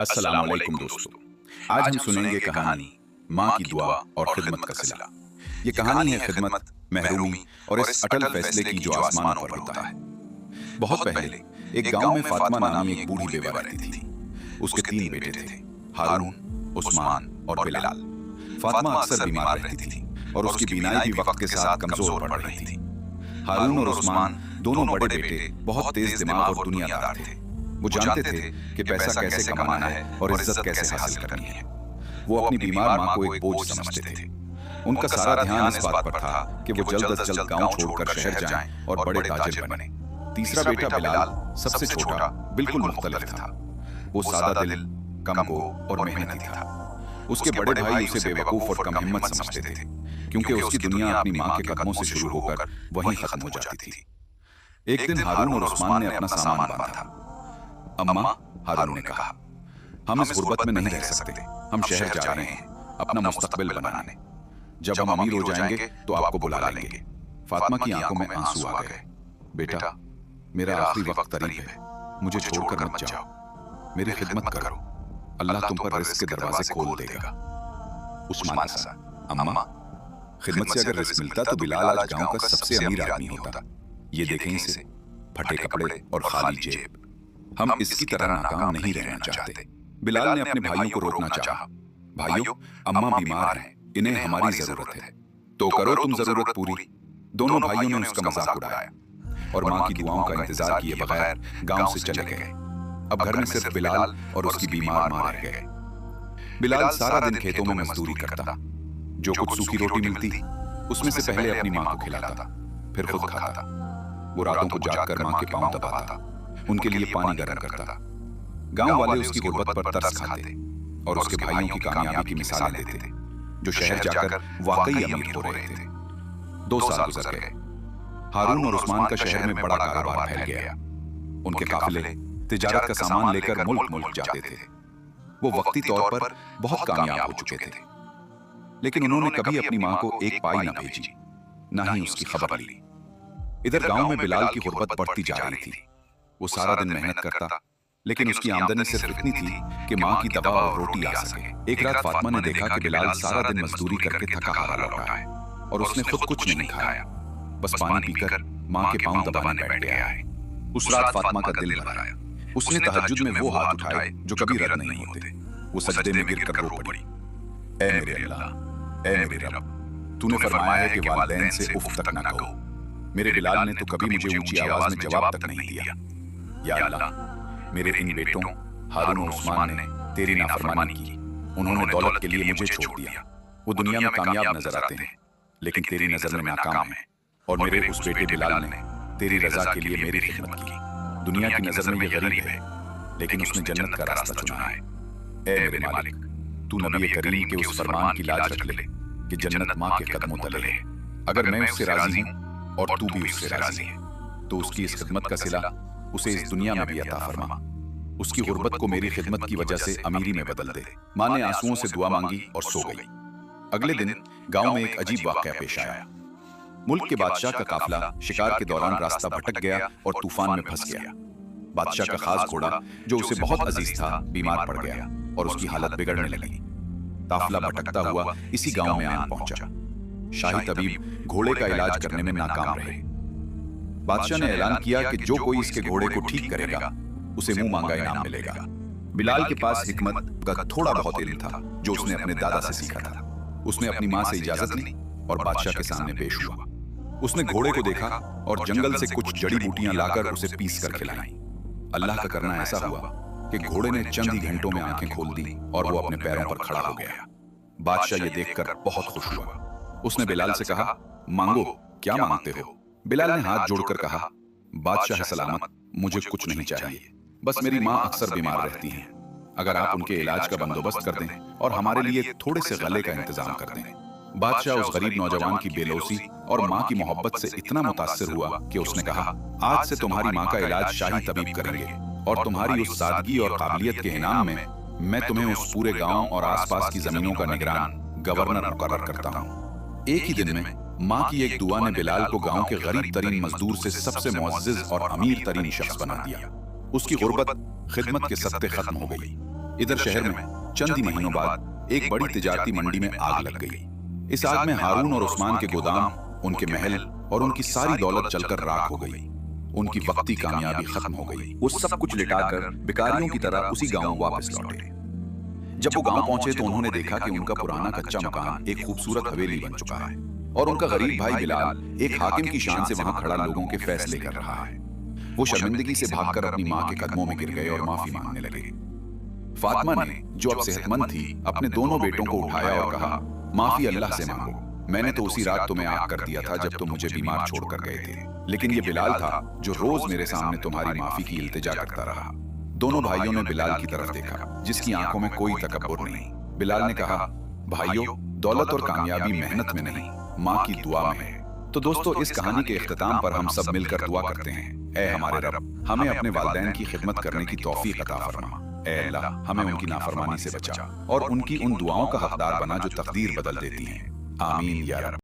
अस्सलाम वालेकुम दोस्तों। आज हम सुनेंगे कहानी माँ की दुआ और खिदमत का सिला। ये कहानी है खिदमत, महरूमी और इस अटल फैसले की जो आसमानों पर होता है। बहुत पहले एक गांव में फातिमा नामी एक बूढ़ी बेवा रहती थी। उसके 3 बेटे थे, हारून, उस्मान और बिलाल। फातिमा अक्सर बीमार रहती थी और उसकी बीनाई भी वक्त के साथ कमजोर पड़ रही थी। हारून और उस्मान दोनों बड़े बेटे बहुत तेज दिमाग और दुनियादार थे। वो जानते थे कि पैसा कैसे कमाना है और इज्जत कैसे हासिल करनी है। वो अपनी बीमार माँ को एक बोझ समझते थे। उनका सारा ध्यान इस बात पर था कि वो जल्द से जल्द गांव छोड़कर शहर जाएं और बड़े ताजिर बने। तीसरा बेटा बिलाल सबसे छोटा बिल्कुल मुख्तलिफ था। वो सादा दिल, कमगो और मेहनती था। उसके बड़े भाई उसे बेवकूफ और कम हिम्मत समझते थे, क्योंकि उसकी दुनिया अपनी माँ के कदमों से शुरू होकर वहीं खत्म हो जाती थी। एक दिन हारून और उस्मान ने अपना सामान बांधा था। अम्मा, हारून ने कहा, हम इस गुर्बत में नहीं रह सकते। हम शहर जा रहे हैं अपना मुस्तकबिल बनाने। जब हम अमीर हो जाएंगे तो आपको बुला लेंगे। फातिमा की आंखों में आंसू आ गए। बेटा, मेरा आखिरी वक्त करीब है। मुझे छोड़कर मत जाओ। मेरी खिदमत करो। अल्लाह तुम पर रिस्क के दरवाजे खोल देगा। उस्मान हंसा। अम्मा, खिदमत से अगर रिस्क मिलता तो बिलाल आज गांव का सबसे अमीर आदमी होता। ये देखें इसे, फटे कपड़े और खाली जेब। हम इसकी तरह नाकाम नहीं रहना चाहते। बिलाल ने अपने भाइयों को रोकना चाहा। भाइयों, अम्मा बीमार हैं, इन्हें हमारी जरूरत है, तो करो तुम जरूरत पूरी। दोनों भाइयों ने उसका मजाक उड़ाया और माँ की दुआओं का इंतजार किए बगैर गांव से चले गए। अब घर में सिर्फ बिलाल और उसकी बीमार माँ रह गए। बिलाल सारा दिन खेतों में मजदूरी करता। जो कुछ सूखी रोटी मिलती उसमें से पहले अपनी माँ को खिलाता, फिर खुद खाता। वो रातों को जागकर माँ के पांव दबाता, उनके लिए पानी गर्म करता। गांव वाले उसकी गुर्बत पर तरस खाते और उसके भाइयों की कामयाबी की मिसालें देते थे, जो शहर जाकर वाकई अमीर हो रहे थे। 2 साल गुजर गए। हारून और उस्मान का शहर में बड़ा कारोबार फैल गया। उनके काफिले तिजारत का सामान लेकर मुल्क मुल्क जाते थे। वो वक्ती तौर पर बहुत कामयाब हो चुके थे, लेकिन उन्होंने कभी अपनी माँ को एक पाई न भेजी, न ही उसकी खबर ली। इधर गांव में बिलाल की गुर्बत बढ़ती जा रही थी। वो सारा दिन मेहनत करता, लेकिन उसकी आमदनी सिर्फ इतनी थी कि माँ की दवा और रोटी आ सके। एक रात फातिमा ने देखा कि बिलाल सारा दिन मजदूरी करके थका हारा लौटा है और उसने खुद कुछ नहीं खाया, बस पानी पीकर माँ के पांव दबाने बैठ गया है। उस रात फातिमा का दिल भर आया। उसने तहज्जुद में वो हाथ उठाए जो कभी रद्द नहीं होते। वो सजदे में गिरकर रो पड़ी। ऐ मेरे अल्लाह, ऐ मेरे रब, तूने फरमाया है कि वालिदैन से उफ तक न कहो। मेरे बिलाल ने तो कभी मुझे ऊंची आवाज में जवाब तक नहीं दिया। या अल्लाह, मेरे इन बेटों हारून और उस्मान ने तेरी नाफरमानी की। उन्होंने दौलत के लिए मुझे छोड़ दिया। वो दुनिया में कामयाब नजर आते हैं, लेकिन तेरी नजर में नाकाम है। और मेरे उस बेटे बिलाल ने तेरी रजा के लिए मेरी खिदमत की। दुनिया की नजर में ये गरीब है, लेकिन उसने जन्नत का रास्ता चुना है। ऐ मेरे मालिक, तू नबी करीम के उस फरमान की लाज रख ले कि जन्नत माँ के कदमों तले है। अगर मैं उससे राजी हूँ और तू भी उससे राजी है, तो उसकी इस खिदमत का सिला उसे इस दुनिया में भी अता फरमा। उसकी गुर्बत को मेरी खिदमत की वजह से अमीरी में बदल दे। माँ ने आंसुओं से दुआ मांगी और सो गई। अगले दिन गांव में एक अजीब वाकया पेश आया। मुल्क के बादशाह का काफिला शिकार के दौरान रास्ता भटक गया और तूफान में फंस गया। बादशाह का खास घोड़ा, जो उसे बहुत अजीज था, बीमार पड़ गया और उसकी हालत बिगड़ने लगी। काफिला भटकता हुआ इसी गांव में आन पहुंचा। शाही तबीब घोड़े का इलाज करने में नाकाम रहे। बादशाह ने ऐलान किया कि जो कोई इसके घोड़े को ठीक करेगा उसे मुंह मांगा इनाम मिलेगा। बिलाल के पास हिकमत का थोड़ा बहुत इल्म था, जो उसने अपने दादा से सीखा था। उसने अपनी माँ से इजाजत ली और बादशाह के सामने पेश हुआ। उसने घोड़े को देखा और जंगल से कुछ जड़ी बूटियां लाकर उसे पीस कर खिलाई। अल्लाह का करना ऐसा हुआ कि घोड़े ने चंद ही घंटों में आंखें खोल दी और वो अपने पैरों पर खड़ा हो गया। बादशाह ये देखकर बहुत खुश हुआ। उसने बिलाल से कहा, मांगो, क्या मांगते हो? बिलाल ने हाथ जोड़कर कहा, बादशाह सलामत, मुझे कुछ नहीं चाहिए, बस मेरी माँ अक्सर बीमार रहती हैं। अगर आप उनके इलाज का बंदोबस्त कर दें और हमारे लिए थोड़े से गले का इंतजाम कर दें। बादशाह उस गरीब नौजवान की बेलौसी और माँ की मोहब्बत से इतना मुतासिर हुआ कि उसने कहा, आज से तुम्हारी माँ का इलाज शाही तबीब करेंगे और तुम्हारी उस सादगी और काबिलियत के इनाम में मैं तुम्हें उस पूरे गांव और आसपास की जमीनों का निगरान गवर्नर मुकर्रर करता हूँ। एक ही दिन में माँ की एक दुआ ने बिलाल को गांव के गरीब तरीन मजदूर से सबसे मुअज्जिज और अमीर तरीन शख्स बना दिया। उसकी गुर्बत खिदमत के सत्ते खत्म हो गई। इधर शहर में चंद ही महीनों बाद एक बड़ी तिजारती मंडी में आग लग गई। इस आग में हारून और उस्मान के गोदाम, उनके महल और उनकी सारी दौलत जलकर राख हो गई। उनकी वक्ती कामयाबी खत्म हो गई। वो सब कुछ लिटाकर भिखारियों की तरह उसी गांव वापस लौटे। जब वो गांव पहुंचे तो उन्होंने देखा कि उनका पुराना कच्चा मकान एक खूबसूरत हवेली बन चुका है और उनका गरीब भाई बिलाल एक हाकिम की शान से वहां खड़ा लोगों के फैसले कर रहा है। वो शर्मिंदगी से भागकर अपनी माँ के कदमों में गिर गए और माफी मांगने लगे। फातिमा ने, जो अब सेहतमंद थी, अपने दोनों बेटों को उठाया और कहा, माफी अल्लाह से मांगो। मैंने तो उसी रात तुम्हें आग कर दिया था जब तुम मुझे बीमार छोड़कर गए थे, लेकिन ये बिलाल था जो रोज मेरे सामने तुम्हारी माफी की इल्तिजा करता रहा। दोनों भाइयों ने बिलाल की तरफ देखा, जिसकी आंखों में कोई तकब्बुर नहीं। बिलाल ने कहा, भाइयों, दौलत और कामयाबी मेहनत में नहीं, माँ की दुआ में है। तो दोस्तों, इस कहानी के इख्तिताम पर हम सब मिलकर दुआ करते हैं, ऐ हमारे रब, हमें अपने वालिदैन की खिदमत करने की तौफीक अता फरमा। ऐ अल्लाह, हमें उनकी नाफरमानी से बचा और उनकी उन दुआओं का हकदार बना जो तकदीर बदल देती हैं। आमीन या रब।